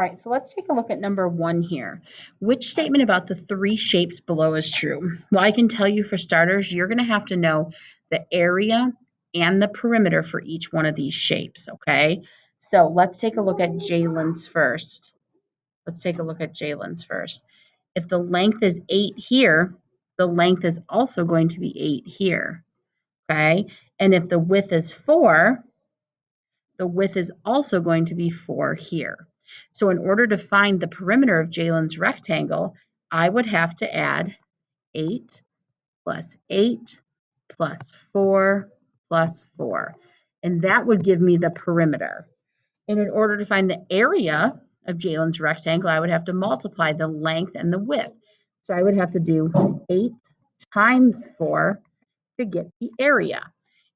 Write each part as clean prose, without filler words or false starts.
All right, so let's take a look at number 1 here. Which statement about the 3 shapes below is true? Well, I can tell you for starters, you're going to have to know the area and the perimeter for each one of these shapes, okay? So let's take a look at Jalen's first. If the length is 8 here, the length is also going to be 8 here, okay? And if the width is 4, the width is also going to be 4 here. So in order to find the perimeter of Jalen's rectangle, I would have to add 8 plus 8 plus 4 plus 4. And that would give me the perimeter. And in order to find the area of Jalen's rectangle, I would have to multiply the length and the width. So I would have to do 8 times 4 to get the area.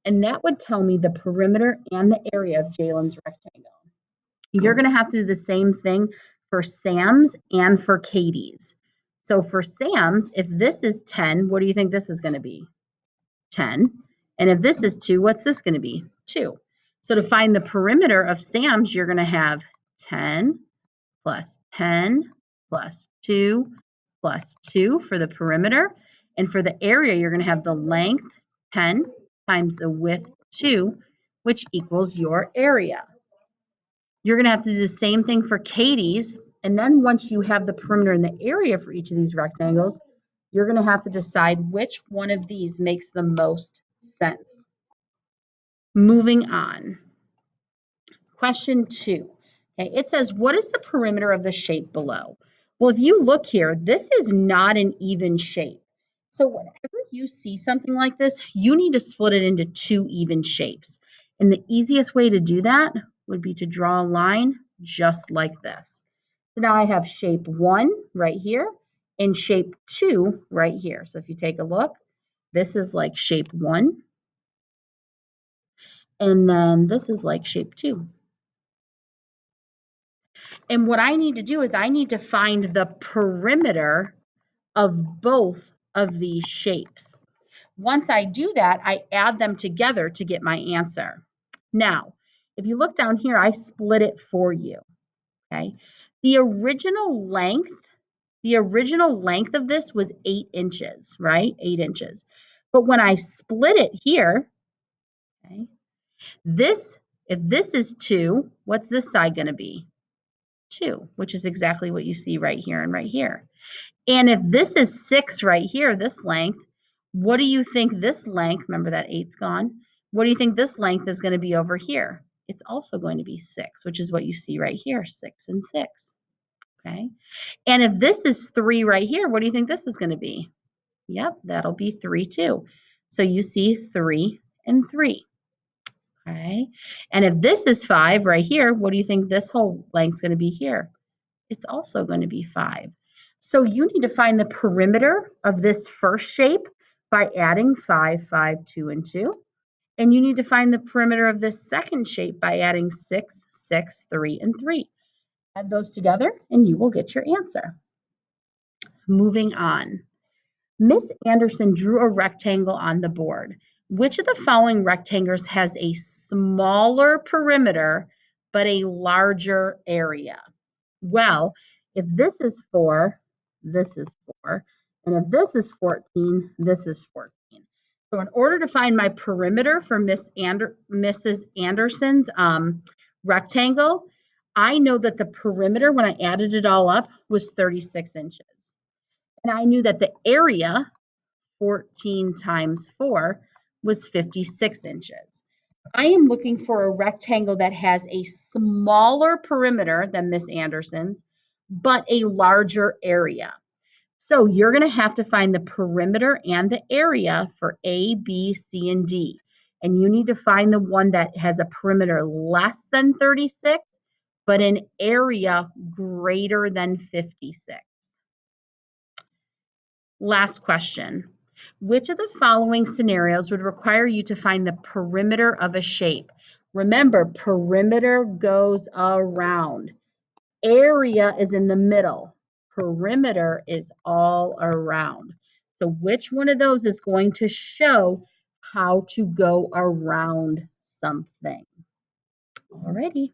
And that would tell me the perimeter and the area of Jalen's rectangle. You're going to have to do the same thing for Sam's and for Katie's. So for Sam's, if this is 10, what do you think this is going to be? 10. And if this is 2, what's this going to be? 2. So to find the perimeter of Sam's, you're going to have 10 plus 10 plus 2 plus 2 for the perimeter. And for the area, you're going to have the length 10 times the width 2, which equals your area. You're going to have to do the same thing for Katie's. And then once you have the perimeter and the area for each of these rectangles, you're going to have to decide which one of these makes the most sense. Moving on. Question 2. Okay, it says, what is the perimeter of the shape below? Well, if you look here, this is not an even shape. So whenever you see something like this, you need to split it into 2 even shapes. And the easiest way to do that would be to draw a line just like this. So now I have shape 1 right here and shape 2 right here. So if you take a look, this is like shape 1. And then this is like shape 2. And what I need to do is I need to find the perimeter of both of these shapes. Once I do that, I add them together to get my answer. Now, if you look down here, I split it for you, okay? The original length of this was 8 inches, right? 8 inches. But when I split it here, okay, if this is 2, what's this side going to be? 2, which is exactly what you see right here and right here. And if this is 6 right here, this length, what do you think this length, remember that 8's gone, what do you think this length is going to be over here? It's also going to be 6, which is what you see right here, 6 and 6, okay? And if this is 3 right here, what do you think this is going to be? Yep, that'll be 3 too. So you see 3 and 3. Okay, and if this is 5 right here, what do you think this whole length's going to be here? It's also going to be 5. So you need to find the perimeter of this first shape by adding 5, 5, 2, and 2. And you need to find the perimeter of this second shape by adding 6, 6, 3, and 3. Add those together and you will get your answer. Moving on. Miss Anderson drew a rectangle on the board. Which of the following rectangles has a smaller perimeter but a larger area? Well, if this is 4, this is 4. And if this is 14, this is 14. So in order to find my perimeter for Mrs. Anderson's rectangle, I know that the perimeter, when I added it all up, was 36 inches. And I knew that the area, 14 times 4, was 56 inches. I am looking for a rectangle that has a smaller perimeter than Miss Anderson's, but a larger area. So you're going to have to find the perimeter and the area for A, B, C, and D. And you need to find the one that has a perimeter less than 36, but an area greater than 56. Last question. Which of the following scenarios would require you to find the perimeter of a shape? Remember, perimeter goes around. Area is in the middle. Perimeter is all around. So which one of those is going to show how to go around something? Alrighty.